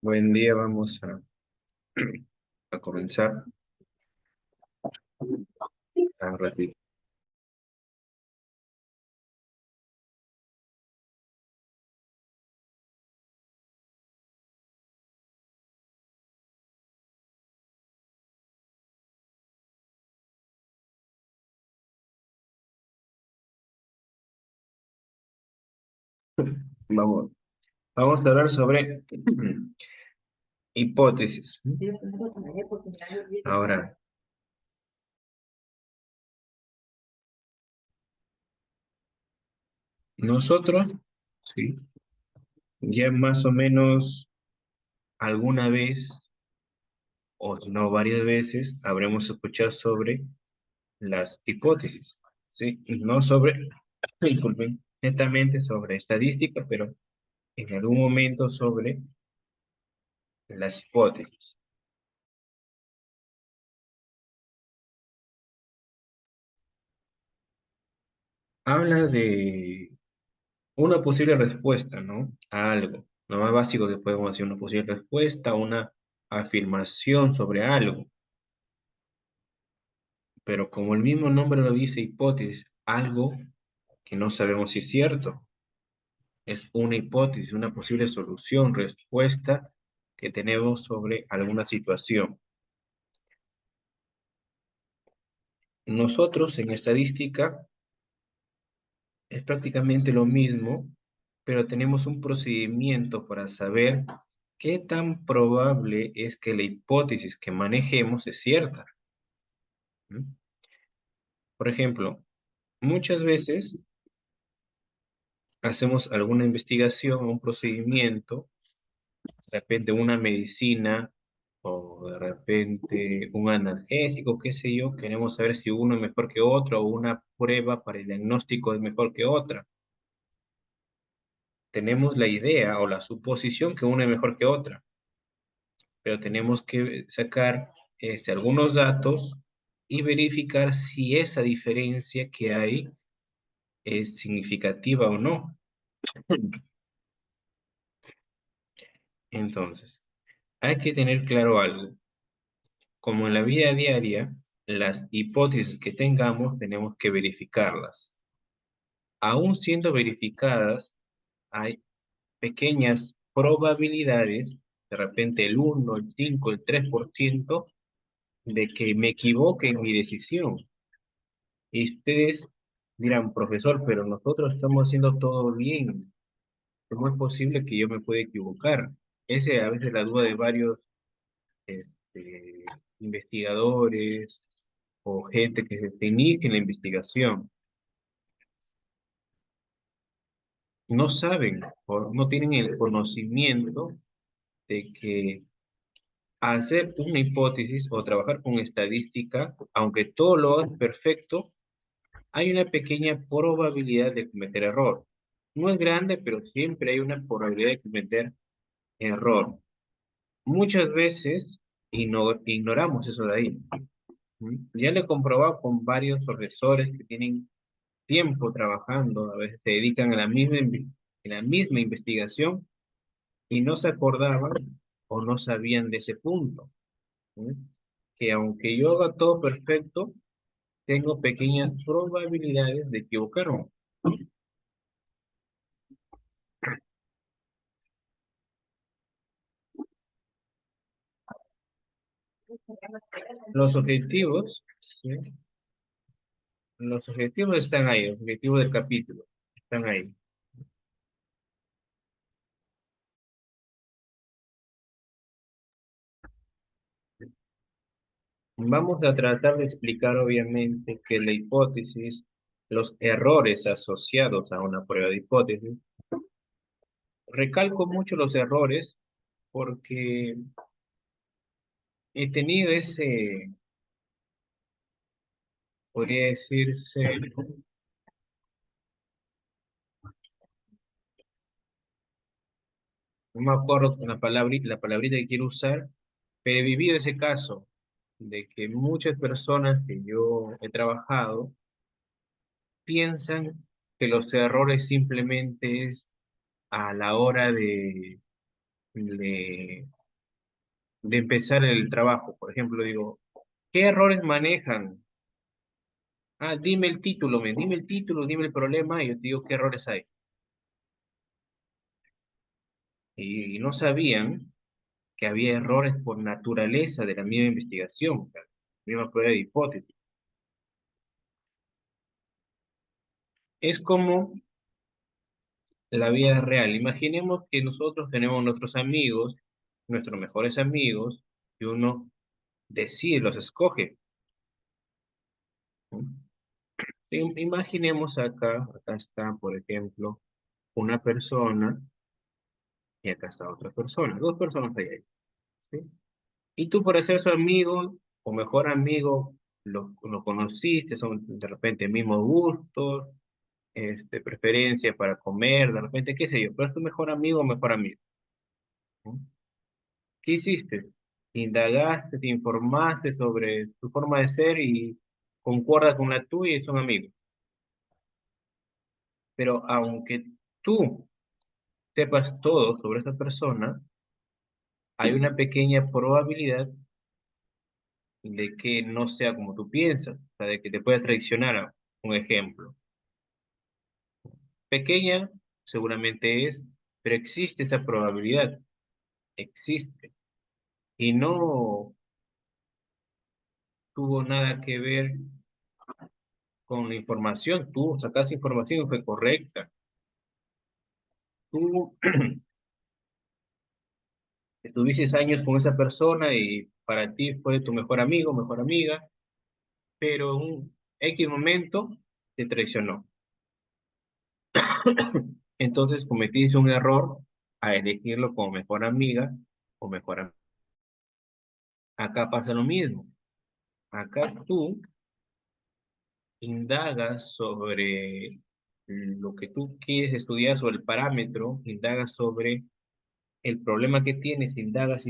Buen día, vamos a comenzar a repetir. Vamos, vamos a hablar sobre hipótesis. Ahora, nosotros, sí, ya más o menos alguna vez, o si no varias veces, habremos escuchado sobre las hipótesis, ¿sí? No sobre, disculpen, netamente sobre estadística, pero en algún momento sobre las hipótesis. Habla de una posible respuesta, ¿no? A algo. Lo más básico que podemos hacer, una posible respuesta, una afirmación sobre algo. Pero como el mismo nombre lo dice, hipótesis, algo que no sabemos si es cierto. Es una hipótesis, una posible solución, respuesta que tenemos sobre alguna situación. Nosotros en estadística es prácticamente lo mismo, pero tenemos un procedimiento para saber qué tan probable es que la hipótesis que manejemos es cierta. ¿Mm? Por ejemplo, muchas veces hacemos alguna investigación, un procedimiento, de repente una medicina o de repente un analgésico, qué sé yo, queremos saber si uno es mejor que otro o una prueba para el diagnóstico es mejor que otra. Tenemos la idea o la suposición que una es mejor que otra, pero tenemos que sacar algunos datos y verificar si esa diferencia que hay es significativa o no. Entonces, hay que tener claro algo. Como en la vida diaria, las hipótesis que tengamos tenemos que verificarlas. Aún siendo verificadas, hay pequeñas probabilidades, de repente el 1, el 5, el 3%, de que me equivoque en mi decisión. Y ustedes dirán, profesor, pero nosotros estamos haciendo todo bien. ¿Cómo es posible que yo me pueda equivocar? Esa es a veces la duda de varios este, investigadores o gente que se inicia en la investigación. No saben o no tienen el conocimiento de que al hacer una hipótesis o trabajar con estadística, aunque todo lo hagas perfecto, hay una pequeña probabilidad de cometer error. No es grande, pero siempre hay una probabilidad de cometer error. Muchas veces ignoramos eso de ahí. ¿Mm? Ya lo he comprobado con varios profesores que tienen tiempo trabajando, a veces se dedican a la misma investigación y no se acordaban o no sabían de ese punto. ¿Mm? Que aunque yo haga todo perfecto, tengo pequeñas probabilidades de equivocarme. Los objetivos, ¿sí? Los objetivos están ahí, los objetivos del capítulo están ahí. Vamos a tratar de explicar obviamente que la hipótesis, los errores asociados a una prueba de hipótesis, recalco mucho los errores porque he tenido ese, podría decirse, no me acuerdo con la palabrita que quiero usar, pero he vivido ese caso de que muchas personas que yo he trabajado piensan que los errores simplemente es a la hora de de empezar el trabajo. Por ejemplo, digo, ¿qué errores manejan? Ah, dime el título, dime el título, dime el problema, y yo te digo qué errores hay. Y no sabían que había errores por naturaleza de la misma investigación, o sea, la misma prueba de hipótesis. Es como la vida real. Imaginemos que nosotros tenemos nuestros amigos, nuestros mejores amigos, y uno decide, los escoge, ¿no? Imaginemos acá está, por ejemplo, una persona y acá está otra persona, dos personas ahí, ¿sí? Y tú por ser su amigo o mejor amigo, lo conociste, son de repente mismos gustos, preferencia para comer, de repente, qué sé yo, pero es tu mejor amigo o mejor amigo, ¿no? ¿Qué hiciste? Indagaste, te informaste sobre tu forma de ser y concuerda con la tuya y son amigos. Pero aunque tú sepas todo sobre esa persona, hay una pequeña probabilidad de que no sea como tú piensas, o sea, de que te pueda traicionar. Un ejemplo. Pequeña, seguramente es, pero existe esa probabilidad, existe. Y no tuvo nada que ver con la información, tú sacaste información y fue correcta. Tú estuviste años con esa persona y para ti fue tu mejor amigo, mejor amiga, pero en un X momento te traicionó. Entonces cometiste un error a elegirlo como mejor amiga o mejor amigo. Acá pasa lo mismo. Acá tú indagas sobre lo que tú quieres estudiar, sobre el parámetro, indagas sobre el problema que tienes, indagas,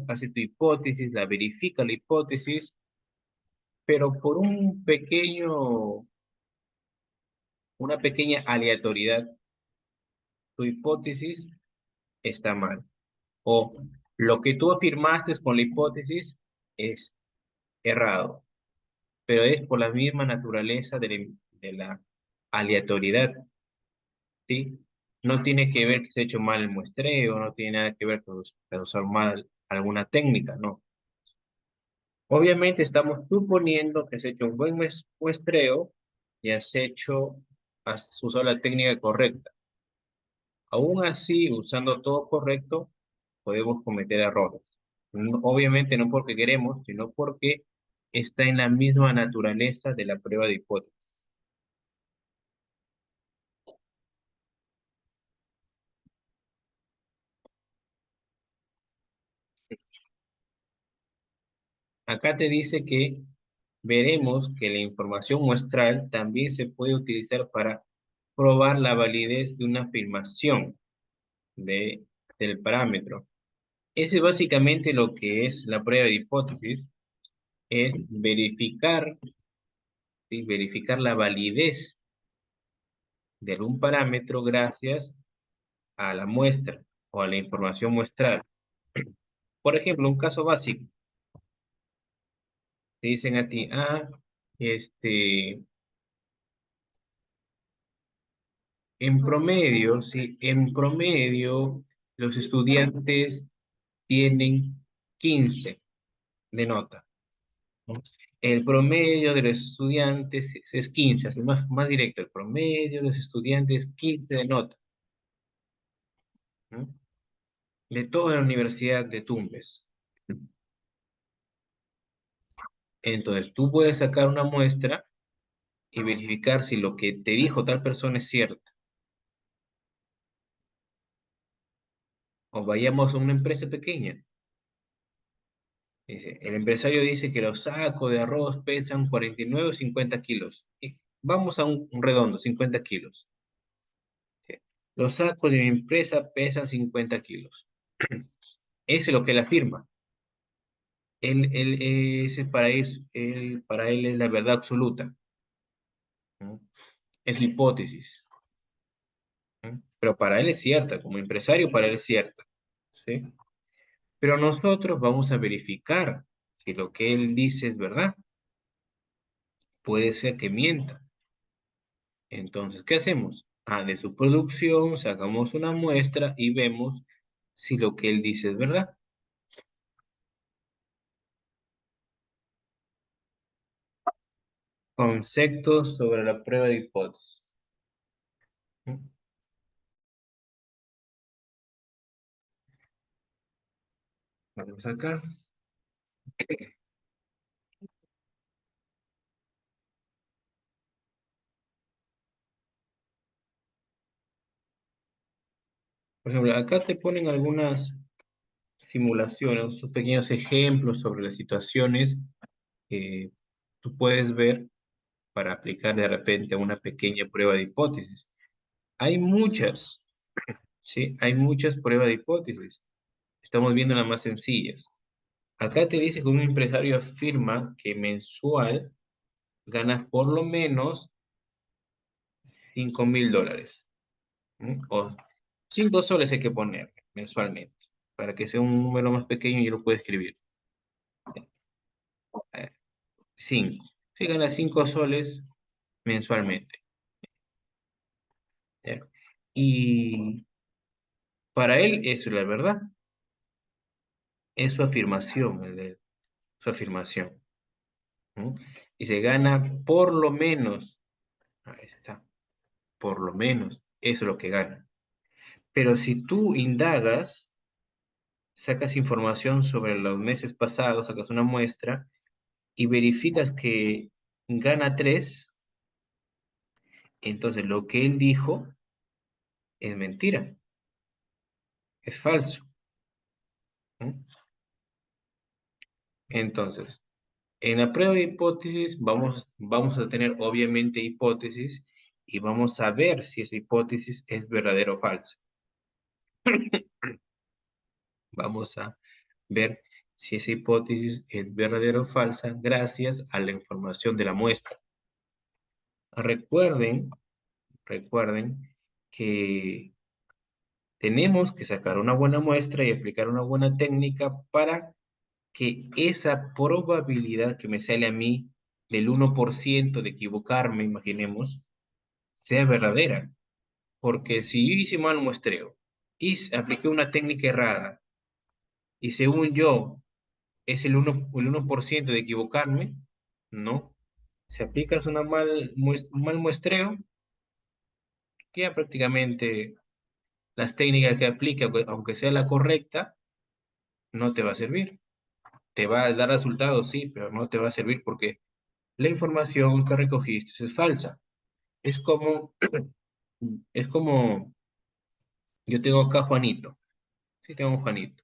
hace tu hipótesis, la verifica la hipótesis, pero por una pequeña aleatoriedad, tu hipótesis está mal. O lo que tú afirmaste con la hipótesis es errado, pero es por la misma naturaleza de la aleatoriedad, ¿sí? No tiene que ver que se ha hecho mal el muestreo, no tiene nada que ver con que usar mal alguna técnica, no. Obviamente estamos suponiendo que has hecho un buen muestreo y has usado la técnica correcta. Aún así, usando todo correcto, podemos cometer errores. Obviamente no porque queremos, sino porque está en la misma naturaleza de la prueba de hipótesis. Acá te dice que veremos que la información muestral también se puede utilizar para probar la validez de una afirmación del parámetro. Ese es básicamente lo que es la prueba de hipótesis, es verificar, ¿sí? Verificar la validez de algún parámetro gracias a la muestra o a la información muestral. Por ejemplo, un caso básico, te dicen a ti, este, en promedio, sí, en promedio los estudiantes tienen 15 de nota, ¿no? El promedio de los estudiantes es 15, así más directo, el promedio de los estudiantes es 15 de nota, ¿no? De toda la Universidad de Tumbes. Entonces, tú puedes sacar una muestra y verificar si lo que te dijo tal persona es cierto. O vayamos a una empresa pequeña. Dice, el empresario dice que los sacos de arroz pesan 49 o 50 kilos. Y vamos a un redondo, 50 kilos. Sí. Los sacos de mi empresa pesan 50 kilos. Ese es lo que él afirma. Ese para él es la verdad absoluta, ¿no? Es la hipótesis, ¿no? Pero para él es cierta, como empresario para él es cierta, ¿sí? Pero nosotros vamos a verificar si lo que él dice es verdad. Puede ser que mienta. Entonces, ¿qué hacemos? De su producción sacamos una muestra y vemos si lo que él dice es verdad. Conceptos sobre la prueba de hipótesis. Vamos acá. Por ejemplo, acá te ponen algunas simulaciones, sus pequeños ejemplos sobre las situaciones que tú puedes ver para aplicar de repente a una pequeña prueba de hipótesis. Hay muchas, ¿sí? Hay muchas pruebas de hipótesis. Estamos viendo las más sencillas. Acá te dice que un empresario afirma que mensual ganas por lo menos $5.000. O 5 soles hay que poner mensualmente. Para que sea un número más pequeño, yo lo puedo escribir. 5. Si gana 5 soles mensualmente. ¿Ya? Y para él eso es la verdad. Es su afirmación, su afirmación. ¿No? Y se gana por lo menos. Ahí está. Por lo menos. Eso es lo que gana. Pero si tú indagas, sacas información sobre los meses pasados, sacas una muestra y verificas que gana 3, entonces lo que él dijo es mentira, es falso. ¿No? Entonces, en la prueba de hipótesis vamos a tener obviamente hipótesis y vamos a ver si esa hipótesis es verdadera o falsa. Vamos a ver si esa hipótesis es verdadera o falsa gracias a la información de la muestra. Recuerden, recuerden que tenemos que sacar una buena muestra y aplicar una buena técnica para que esa probabilidad que me sale a mí del 1% de equivocarme, imaginemos, sea verdadera. Porque si yo hice mal muestreo y apliqué una técnica errada y según yo es el 1% de equivocarme, no. Si aplicas un mal muestreo, ya prácticamente las técnicas que aplique, aunque sea la correcta, no te va a servir. Te va a dar resultados, sí, pero no te va a servir porque la información que recogiste es falsa. Es como, es como, yo tengo acá Juanito, sí tengo un Juanito,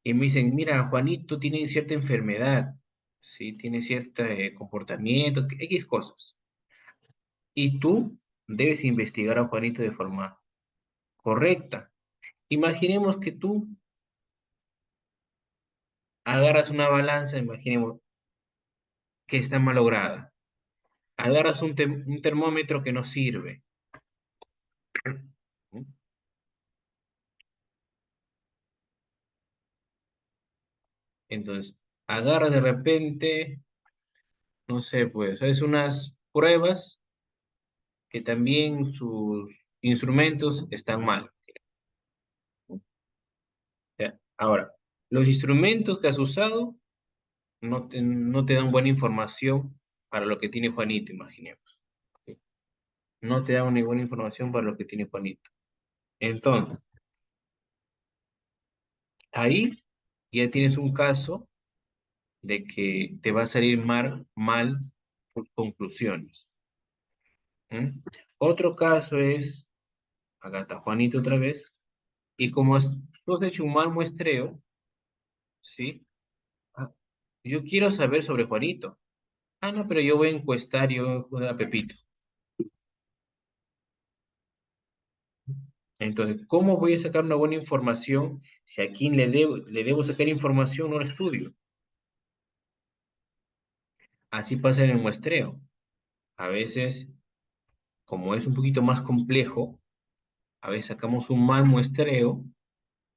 y me dicen, mira, Juanito tiene cierta enfermedad, sí, tiene cierto comportamiento, X cosas, y tú debes investigar a Juanito de forma correcta. Imaginemos que tú agarras una balanza, imaginemos que está malograda, agarras un termómetro que no sirve. Entonces, agarras de repente, no sé, pues, es unas pruebas que también sus instrumentos están mal. ¿Ya? Ahora, los instrumentos que has usado no te dan buena información para lo que tiene Juanito, imaginemos. ¿Sí? No te dan ninguna información para lo que tiene Juanito. Entonces, ahí ya tienes un caso de que te va a salir mal tus conclusiones. ¿Mm? Otro caso es, acá está Juanito otra vez, y como tú has hecho un mal muestreo, ¿sí? Ah, yo quiero saber sobre Juanito. No, pero yo voy a encuestar, yo voy a Pepito. Entonces, ¿cómo voy a sacar una buena información si a quien le debo sacar información no lo estudio? Así pasa en el muestreo. A veces, como es un poquito más complejo, a veces sacamos un mal muestreo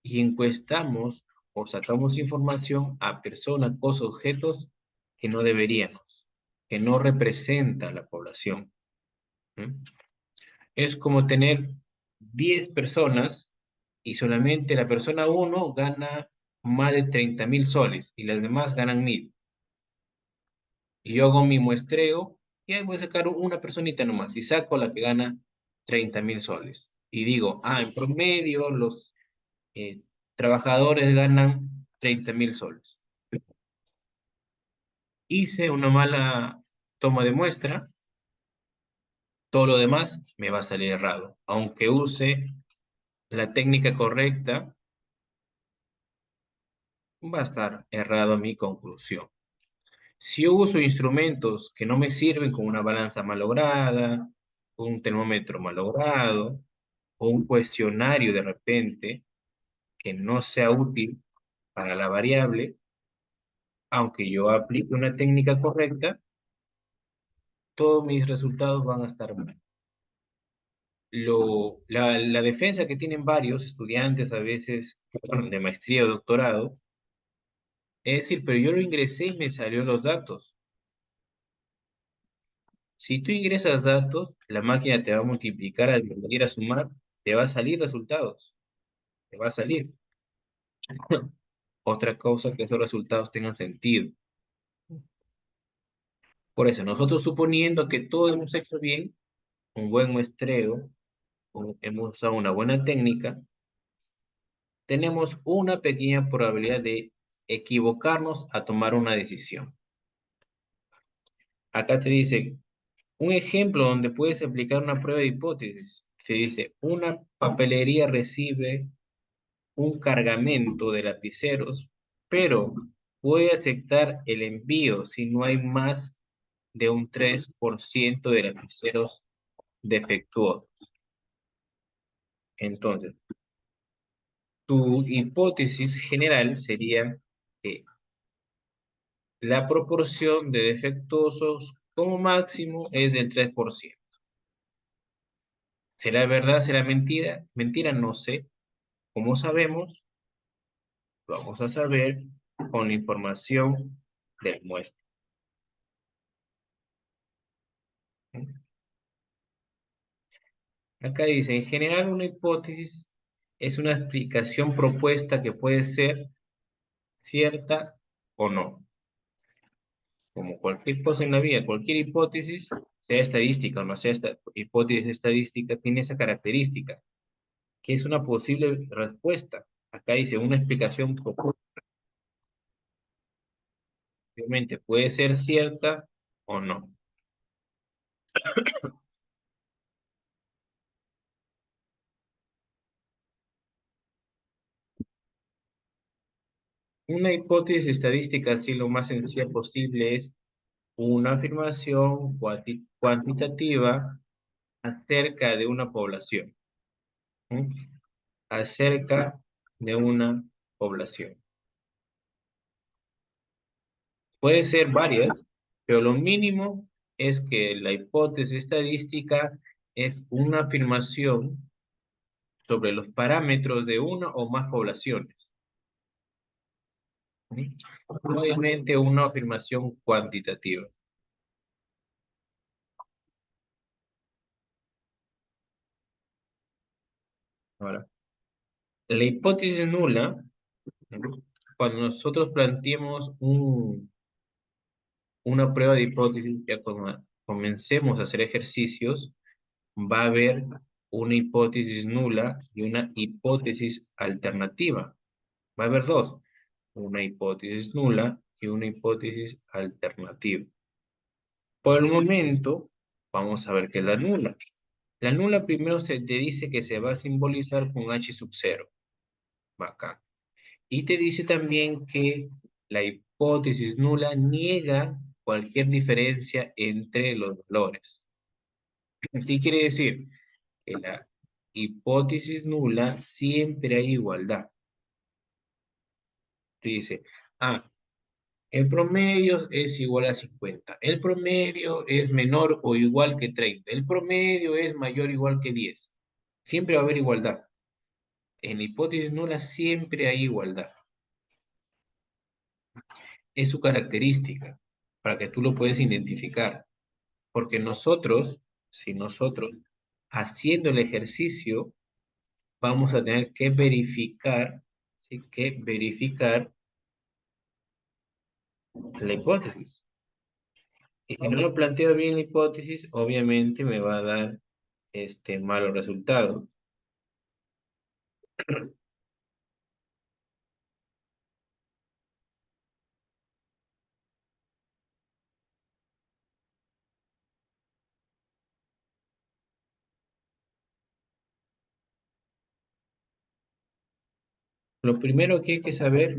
y encuestamos o sacamos información a personas, cosas, objetos que no deberíamos, que no representa a la población. ¿Mm? Es como tener 10 personas y solamente la persona uno gana más de 30.000 soles y las demás ganan 1.000. Y yo hago mi muestreo y ahí voy a sacar una personita nomás y saco la que gana 30.000 soles. Y digo, en promedio los eh, trabajadores ganan 30.000 soles. Hice una mala toma de muestra, todo lo demás me va a salir errado. Aunque use la técnica correcta, va a estar errado mi conclusión. Si yo uso instrumentos que no me sirven, como una balanza malograda, un termómetro malogrado, o un cuestionario de repente que no sea útil para la variable, aunque yo aplique una técnica correcta, todos mis resultados van a estar mal. La defensa que tienen varios estudiantes, a veces de maestría o doctorado, es decir, pero yo lo ingresé y me salió los datos. Si tú ingresas datos, la máquina te va a multiplicar, a dividir, a sumar, te va a salir resultados, te va a salir. Otra cosa que esos resultados tengan sentido. Por eso, nosotros suponiendo que todo hemos hecho bien, un buen muestreo, hemos usado una buena técnica, tenemos una pequeña probabilidad de equivocarnos a tomar una decisión. Acá te dice un ejemplo donde puedes aplicar una prueba de hipótesis. Te dice, una papelería recibe un cargamento de lapiceros, pero puede aceptar el envío si no hay más de un 3% de lapiceros defectuosos. Entonces, tu hipótesis general sería que la proporción de defectuosos como máximo es del 3%. ¿Será verdad? ¿Será mentira? Mentira, no sé. ¿Cómo sabemos? Lo vamos a saber con la información del muestra. Acá dice, en general una hipótesis es una explicación propuesta que puede ser cierta o no. Como cualquier cosa en la vida, cualquier hipótesis, sea estadística o no sea esta hipótesis estadística, tiene esa característica, que es una posible respuesta. Acá dice una explicación propuesta. Obviamente puede ser cierta o no. Una hipótesis estadística, así lo más sencilla posible, es una afirmación cuantitativa acerca de una población. ¿Mm? Acerca de una población. Puede ser varias, pero lo mínimo es que la hipótesis estadística es una afirmación sobre los parámetros de una o más poblaciones. ¿Sí? Obviamente una afirmación cuantitativa. Ahora, la hipótesis nula, cuando nosotros planteemos una prueba de hipótesis, ya cuando comencemos a hacer ejercicios, va a haber una hipótesis nula y una hipótesis alternativa. Va a haber dos, una hipótesis nula y una hipótesis alternativa. Por el momento, vamos a ver qué es la nula. La nula primero se te dice que se va a simbolizar con H sub 0. Va acá. Y te dice también que la hipótesis nula niega cualquier diferencia entre los valores. ¿Qué quiere decir? Que la hipótesis nula siempre hay igualdad. Te dice, el promedio es igual a 50. El promedio es menor o igual que 30. El promedio es mayor o igual que 10. Siempre va a haber igualdad. En la hipótesis nula siempre hay igualdad. Es su característica, para que tú lo puedas identificar. Porque nosotros, si nosotros, haciendo el ejercicio, vamos a tener que verificar, ¿sí? Que verificar la hipótesis. Y si no lo planteo bien la hipótesis, obviamente me va a dar malos resultados. Lo primero que hay que saber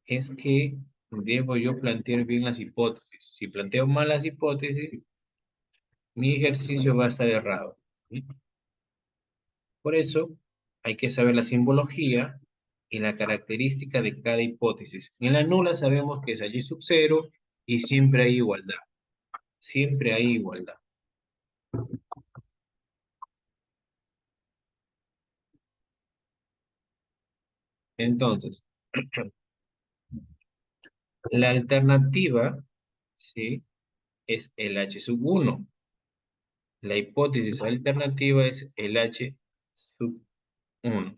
es que debo yo plantear bien las hipótesis. Si planteo mal las hipótesis, mi ejercicio va a estar errado. ¿Sí? Por eso hay que saber la simbología y la característica de cada hipótesis. En la nula sabemos que es allí sub cero y siempre hay igualdad. Siempre hay igualdad. Entonces, la alternativa, ¿sí? Es el H sub uno. La hipótesis alternativa es el H sub uno,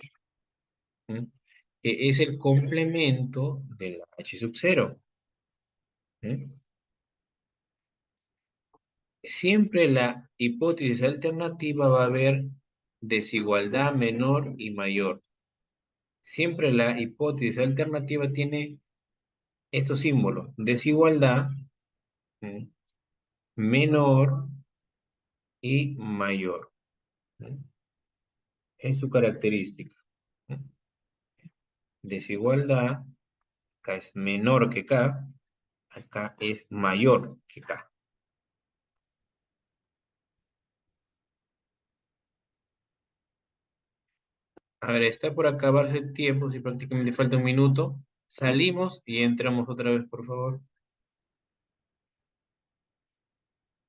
¿sí? Que es el complemento del H sub cero. ¿Sí? Siempre la hipótesis alternativa va a haber desigualdad menor y mayor. Siempre la hipótesis alternativa tiene estos símbolos: desigualdad, ¿sí? Menor y mayor. ¿Sí? Es su característica. ¿Sí? Desigualdad, acá es menor que K, acá es mayor que K. A ver, está por acabarse el tiempo, si prácticamente falta un minuto. Salimos y entramos otra vez, por favor.